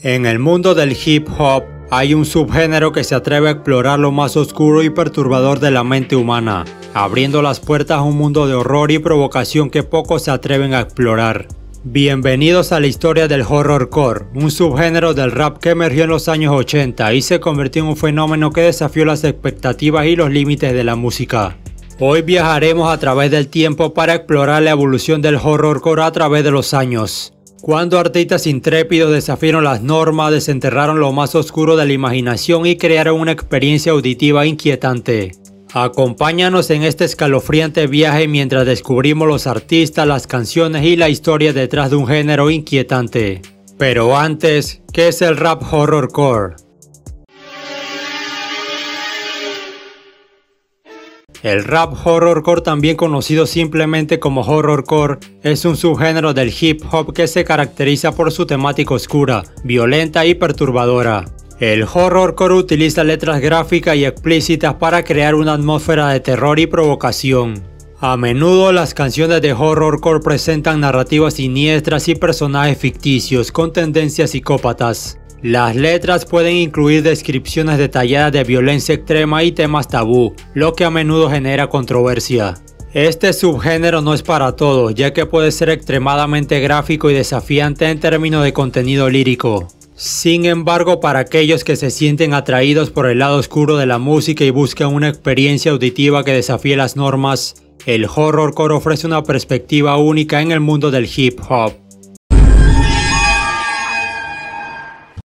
En el mundo del hip hop, hay un subgénero que se atreve a explorar lo más oscuro y perturbador de la mente humana, abriendo las puertas a un mundo de horror y provocación que pocos se atreven a explorar. Bienvenidos a la historia del horrorcore, un subgénero del rap que emergió en los años 80 y se convirtió en un fenómeno que desafió las expectativas y los límites de la música. Hoy viajaremos a través del tiempo para explorar la evolución del horrorcore a través de los años. Cuando artistas intrépidos desafiaron las normas, desenterraron lo más oscuro de la imaginación y crearon una experiencia auditiva inquietante. Acompáñanos en este escalofriante viaje mientras descubrimos los artistas, las canciones y la historia detrás de un género inquietante. Pero antes, ¿qué es el rap horrorcore? El rap horrorcore, también conocido simplemente como horrorcore, es un subgénero del hip hop que se caracteriza por su temática oscura, violenta y perturbadora. El horrorcore utiliza letras gráficas y explícitas para crear una atmósfera de terror y provocación. A menudo las canciones de horrorcore presentan narrativas siniestras y personajes ficticios con tendencias psicópatas. Las letras pueden incluir descripciones detalladas de violencia extrema y temas tabú, lo que a menudo genera controversia. Este subgénero no es para todos, ya que puede ser extremadamente gráfico y desafiante en términos de contenido lírico. Sin embargo, para aquellos que se sienten atraídos por el lado oscuro de la música y buscan una experiencia auditiva que desafíe las normas, el horrorcore ofrece una perspectiva única en el mundo del hip hop.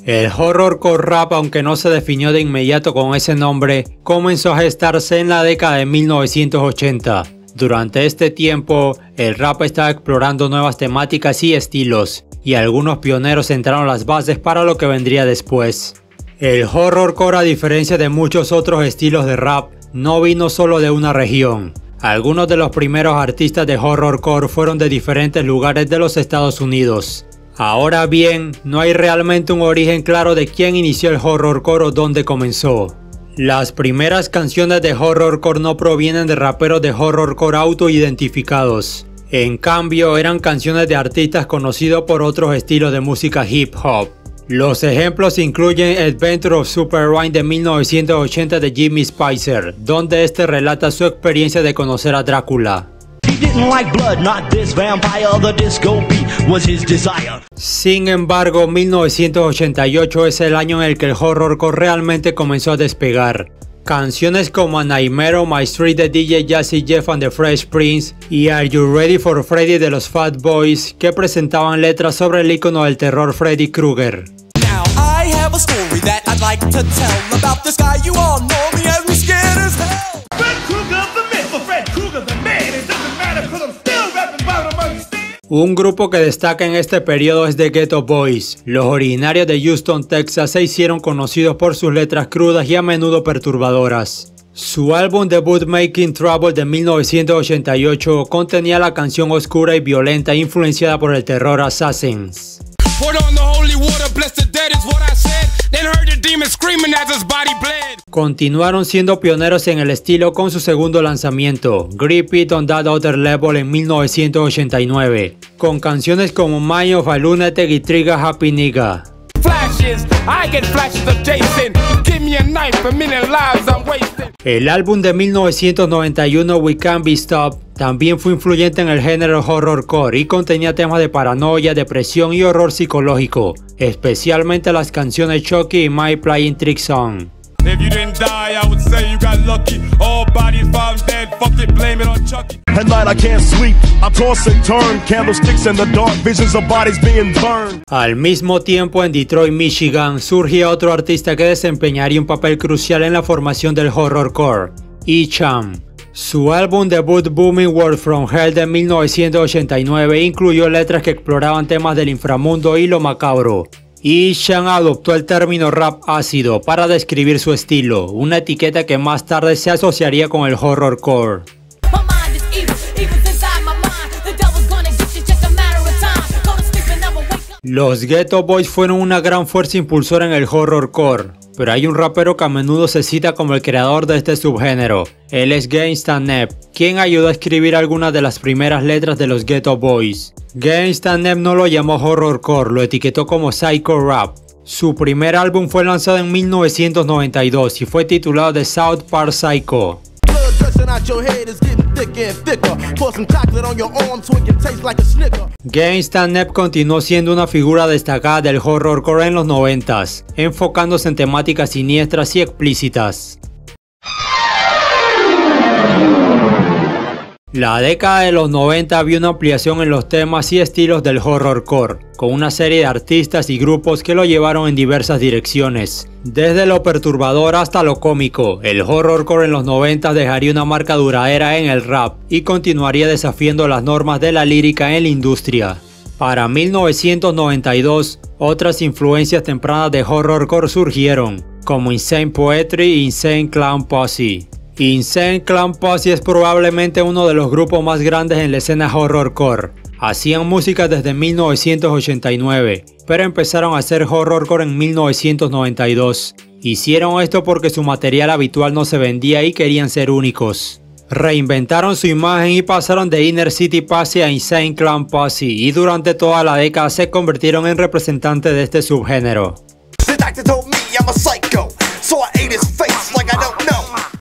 El horrorcore rap, aunque no se definió de inmediato con ese nombre, comenzó a gestarse en la década de 1980. Durante este tiempo, el rap estaba explorando nuevas temáticas y estilos, y algunos pioneros sentaron las bases para lo que vendría después. El horrorcore, a diferencia de muchos otros estilos de rap, no vino solo de una región. Algunos de los primeros artistas de horrorcore fueron de diferentes lugares de los Estados Unidos. Ahora bien, no hay realmente un origen claro de quién inició el horrorcore o dónde comenzó. Las primeras canciones de horrorcore no provienen de raperos de horrorcore autoidentificados. En cambio, eran canciones de artistas conocidos por otros estilos de música hip hop. Los ejemplos incluyen Adventure of Super Rhyme de 1980 de Jimmy Spicer, donde este relata su experiencia de conocer a Drácula. Sin embargo, 1988 es el año en el que el horrorcore realmente comenzó a despegar. Canciones como A Nightmare on My Street de DJ Jazzy Jeff and the Fresh Prince y Are You Ready for Freddy de los Fat Boys, que presentaban letras sobre el ícono del terror Freddy Krueger. Un grupo que destaca en este periodo es The Geto Boys. Los originarios de Houston, Texas, se hicieron conocidos por sus letras crudas y a menudo perturbadoras. Su álbum debut Making Trouble de 1988 contenía la canción oscura y violenta influenciada por el terror Assassins. Continuaron siendo pioneros en el estilo con su segundo lanzamiento, Grip It on That Other Level, en 1989, con canciones como Mind of a Lunatic y Trigger Happy Nigga. El álbum de 1991 We Can't Be Stopped también fue influyente en el género horrorcore y contenía temas de paranoia, depresión y horror psicológico, especialmente las canciones Chucky y My Playing Trick Song. Al mismo tiempo, en Detroit, Michigan, surgía otro artista que desempeñaría un papel crucial en la formación del horrorcore, Echam. Su álbum debut Booming World from Hell de 1989 incluyó letras que exploraban temas del inframundo y lo macabro. Echam adoptó el término rap ácido para describir su estilo, una etiqueta que más tarde se asociaría con el horrorcore. Los Geto Boys fueron una gran fuerza impulsora en el horrorcore, pero hay un rapero que a menudo se cita como el creador de este subgénero. Él es Gangsta Nep, quien ayudó a escribir algunas de las primeras letras de los Geto Boys. Gangsta Nep no lo llamó horrorcore, lo etiquetó como psycho rap. Su primer álbum fue lanzado en 1992 y fue titulado The South Park Psycho. Gangsta Nep continuó siendo una figura destacada del horrorcore en los 90s, enfocándose en temáticas siniestras y explícitas. La década de los 90 vio una ampliación en los temas y estilos del horrorcore, con una serie de artistas y grupos que lo llevaron en diversas direcciones. Desde lo perturbador hasta lo cómico, el horrorcore en los 90 dejaría una marca duradera en el rap y continuaría desafiando las normas de la lírica en la industria. Para 1992, otras influencias tempranas de horrorcore surgieron, como Insane Poetry y Insane Clown Posse. Insane Clown Posse es probablemente uno de los grupos más grandes en la escena horrorcore. Hacían música desde 1989, pero empezaron a hacer horrorcore en 1992. Hicieron esto porque su material habitual no se vendía y querían ser únicos. Reinventaron su imagen y pasaron de Inner City Posse a Insane Clown Posse, y durante toda la década se convirtieron en representantes de este subgénero.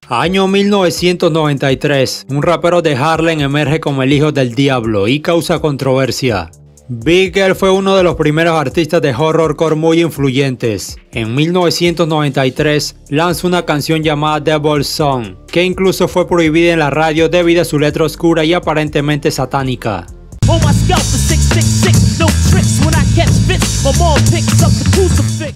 Año 1993, un rapero de Harlem emerge como el hijo del diablo y causa controversia. Big L fue uno de los primeros artistas de horrorcore muy influyentes. En 1993 lanzó una canción llamada Devil's Song, que incluso fue prohibida en la radio debido a su letra oscura y aparentemente satánica.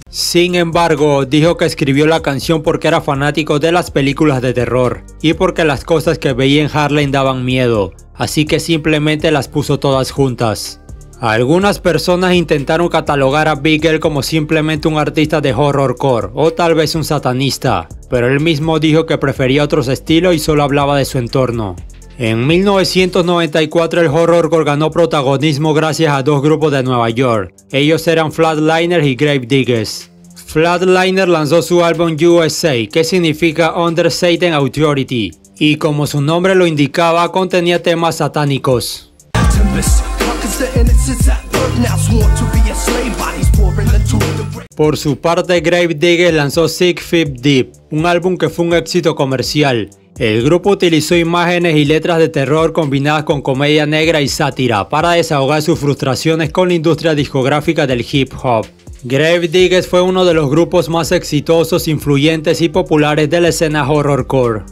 Sin embargo, dijo que escribió la canción porque era fanático de las películas de terror y porque las cosas que veía en Harlem daban miedo, así que simplemente las puso todas juntas. Algunas personas intentaron catalogar a Big L como simplemente un artista de horrorcore o tal vez un satanista, pero él mismo dijo que prefería otros estilos y solo hablaba de su entorno. En 1994 el horrorcore ganó protagonismo gracias a dos grupos de Nueva York. Ellos eran Flatliners y Gravediggers. Flatliner lanzó su álbum USA, que significa Under Satan Authority, y como su nombre lo indicaba, contenía temas satánicos. Por su parte, Gravediggers lanzó 6 Feet Deep, un álbum que fue un éxito comercial. El grupo utilizó imágenes y letras de terror combinadas con comedia negra y sátira para desahogar sus frustraciones con la industria discográfica del hip hop. Gravediggers fue uno de los grupos más exitosos, influyentes y populares de la escena horrorcore.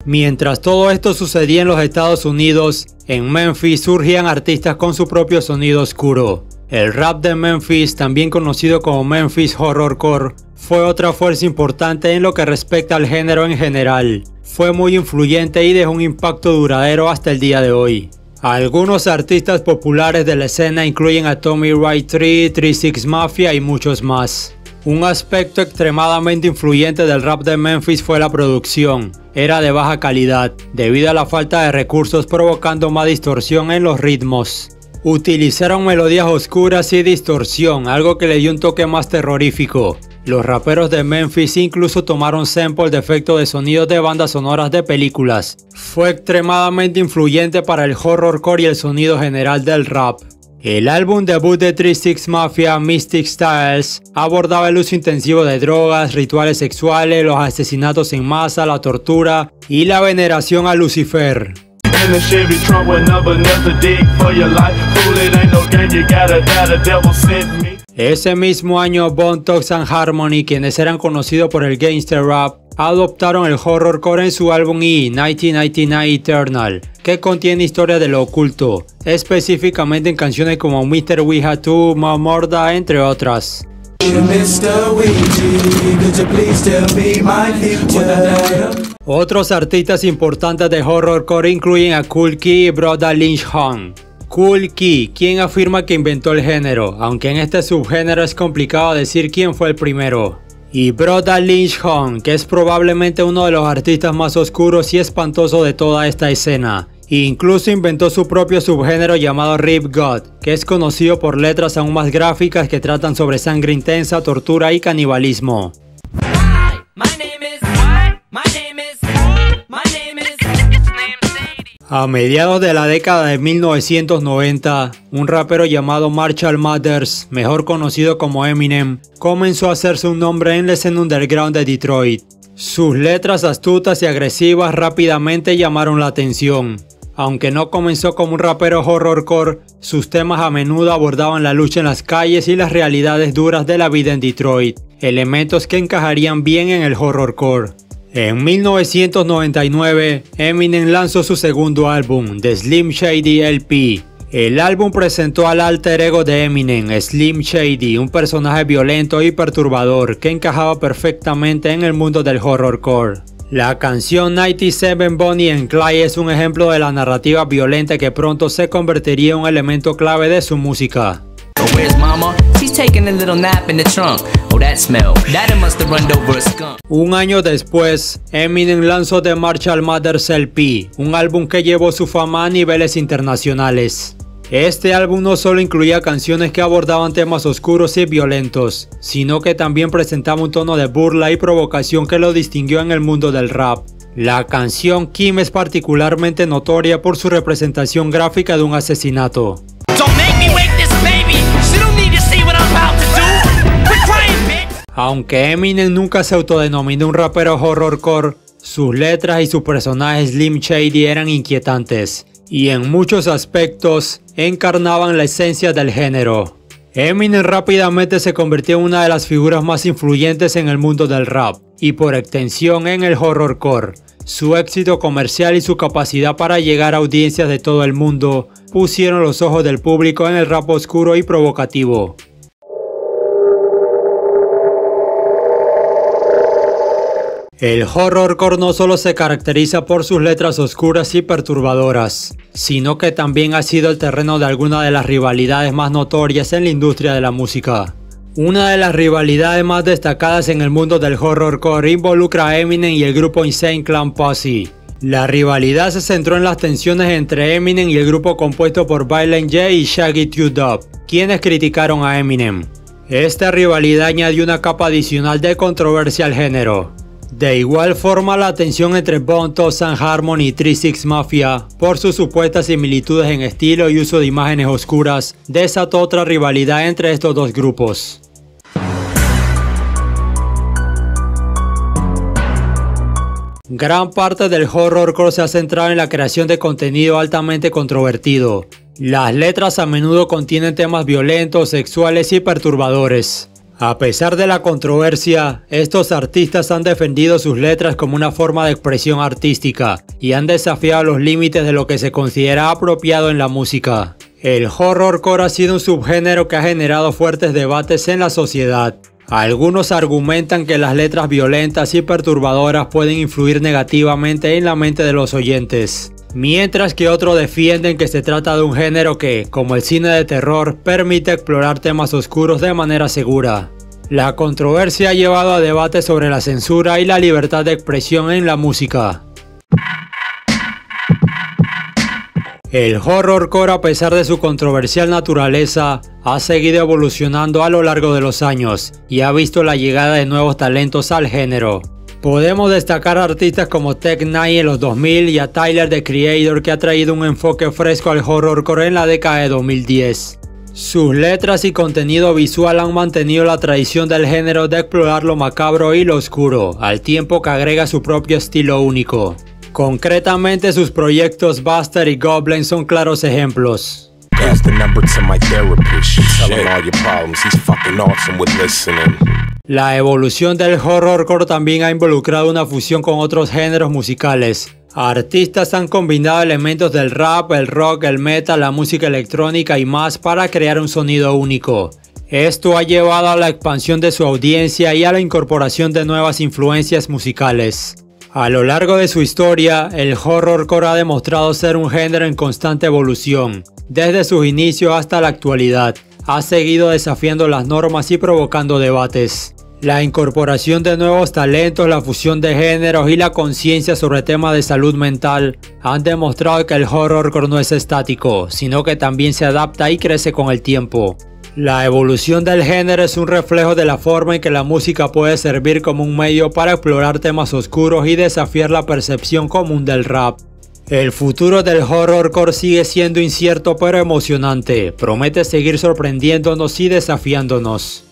Mientras todo esto sucedía en los Estados Unidos, en Memphis surgían artistas con su propio sonido oscuro. El rap de Memphis, también conocido como Memphis Horrorcore, fue otra fuerza importante en lo que respecta al género en general. Fue muy influyente y dejó un impacto duradero hasta el día de hoy. Algunos artistas populares de la escena incluyen a Tommy Wright 3, 3-6 Mafia y muchos más. Un aspecto extremadamente influyente del rap de Memphis fue la producción. Era de baja calidad, debido a la falta de recursos, provocando más distorsión en los ritmos. Utilizaron melodías oscuras y distorsión, algo que le dio un toque más terrorífico. Los raperos de Memphis incluso tomaron samples de efectos de sonidos de bandas sonoras de películas. Fue extremadamente influyente para el horrorcore y el sonido general del rap. El álbum debut de 3-6 Mafia, Mystic Styles, abordaba el uso intensivo de drogas, rituales sexuales, los asesinatos en masa, la tortura y la veneración a Lucifer. Ese mismo año, Bone Thugs-n-Harmony, quienes eran conocidos por el gangster rap, adoptaron el horrorcore en su álbum E! 1999 Eternal, que contiene historias de lo oculto, específicamente en canciones como Mr. Ouija 2, Mamorda, entre otras. Otros artistas importantes de horrorcore incluyen a Kool Key y Brother Lynch Hung. Kool Key, quien afirma que inventó el género, aunque en este subgénero es complicado decir quién fue el primero. Y Brother Lynch Hung, que es probablemente uno de los artistas más oscuros y espantosos de toda esta escena. Incluso inventó su propio subgénero llamado Rip God, que es conocido por letras aún más gráficas que tratan sobre sangre intensa, tortura y canibalismo. Hi, my name is... A mediados de la década de 1990, un rapero llamado Marshall Mathers, mejor conocido como Eminem, comenzó a hacerse un nombre en la escena underground de Detroit. Sus letras astutas y agresivas rápidamente llamaron la atención. Aunque no comenzó como un rapero horrorcore, sus temas a menudo abordaban la lucha en las calles y las realidades duras de la vida en Detroit, elementos que encajarían bien en el horrorcore. En 1999, Eminem lanzó su segundo álbum, The Slim Shady LP. El álbum presentó al alter ego de Eminem, Slim Shady, un personaje violento y perturbador que encajaba perfectamente en el mundo del horrorcore. La canción 97 Bonnie and Clyde es un ejemplo de la narrativa violenta que pronto se convertiría en un elemento clave de su música. Un año después, Eminem lanzó The Marshall Mathers LP, un álbum que llevó su fama a niveles internacionales. Este álbum no solo incluía canciones que abordaban temas oscuros y violentos, sino que también presentaba un tono de burla y provocación que lo distinguió en el mundo del rap. La canción Kim es particularmente notoria por su representación gráfica de un asesinato. Aunque Eminem nunca se autodenominó un rapero horrorcore, sus letras y su personaje Slim Shady eran inquietantes, y en muchos aspectos encarnaban la esencia del género. Eminem rápidamente se convirtió en una de las figuras más influyentes en el mundo del rap, y por extensión en el horrorcore. Su éxito comercial y su capacidad para llegar a audiencias de todo el mundo pusieron los ojos del público en el rap oscuro y provocativo. El horrorcore no solo se caracteriza por sus letras oscuras y perturbadoras, sino que también ha sido el terreno de algunas de las rivalidades más notorias en la industria de la música. Una de las rivalidades más destacadas en el mundo del horrorcore involucra a Eminem y el grupo Insane Clown Posse. La rivalidad se centró en las tensiones entre Eminem y el grupo compuesto por Violent J y Shaggy 2 Dope, quienes criticaron a Eminem. Esta rivalidad añadió una capa adicional de controversia al género. De igual forma, la tensión entre Bone Thugs-n-Harmony y 3 6 Mafia, por sus supuestas similitudes en estilo y uso de imágenes oscuras, desató otra rivalidad entre estos dos grupos. Gran parte del horrorcore se ha centrado en la creación de contenido altamente controvertido. Las letras a menudo contienen temas violentos, sexuales y perturbadores. A pesar de la controversia, estos artistas han defendido sus letras como una forma de expresión artística y han desafiado los límites de lo que se considera apropiado en la música. El horrorcore ha sido un subgénero que ha generado fuertes debates en la sociedad. Algunos argumentan que las letras violentas y perturbadoras pueden influir negativamente en la mente de los oyentes, mientras que otros defienden que se trata de un género que, como el cine de terror, permite explorar temas oscuros de manera segura. La controversia ha llevado a debates sobre la censura y la libertad de expresión en la música. El horrorcore, a pesar de su controversial naturaleza, ha seguido evolucionando a lo largo de los años y ha visto la llegada de nuevos talentos al género. Podemos destacar a artistas como Tech N9ne en los 2000 y a Tyler the Creator, que ha traído un enfoque fresco al horrorcore en la década de 2010. Sus letras y contenido visual han mantenido la tradición del género de explorar lo macabro y lo oscuro, al tiempo que agrega su propio estilo único. Concretamente, sus proyectos Buster y Goblin son claros ejemplos. La evolución del horrorcore también ha involucrado una fusión con otros géneros musicales. Artistas han combinado elementos del rap, el rock, el metal, la música electrónica y más para crear un sonido único. Esto ha llevado a la expansión de su audiencia y a la incorporación de nuevas influencias musicales. A lo largo de su historia, el horrorcore ha demostrado ser un género en constante evolución. Desde sus inicios hasta la actualidad, ha seguido desafiando las normas y provocando debates. La incorporación de nuevos talentos, la fusión de géneros y la conciencia sobre temas de salud mental han demostrado que el horrorcore no es estático, sino que también se adapta y crece con el tiempo. La evolución del género es un reflejo de la forma en que la música puede servir como un medio para explorar temas oscuros y desafiar la percepción común del rap. El futuro del horrorcore sigue siendo incierto pero emocionante. Promete seguir sorprendiéndonos y desafiándonos.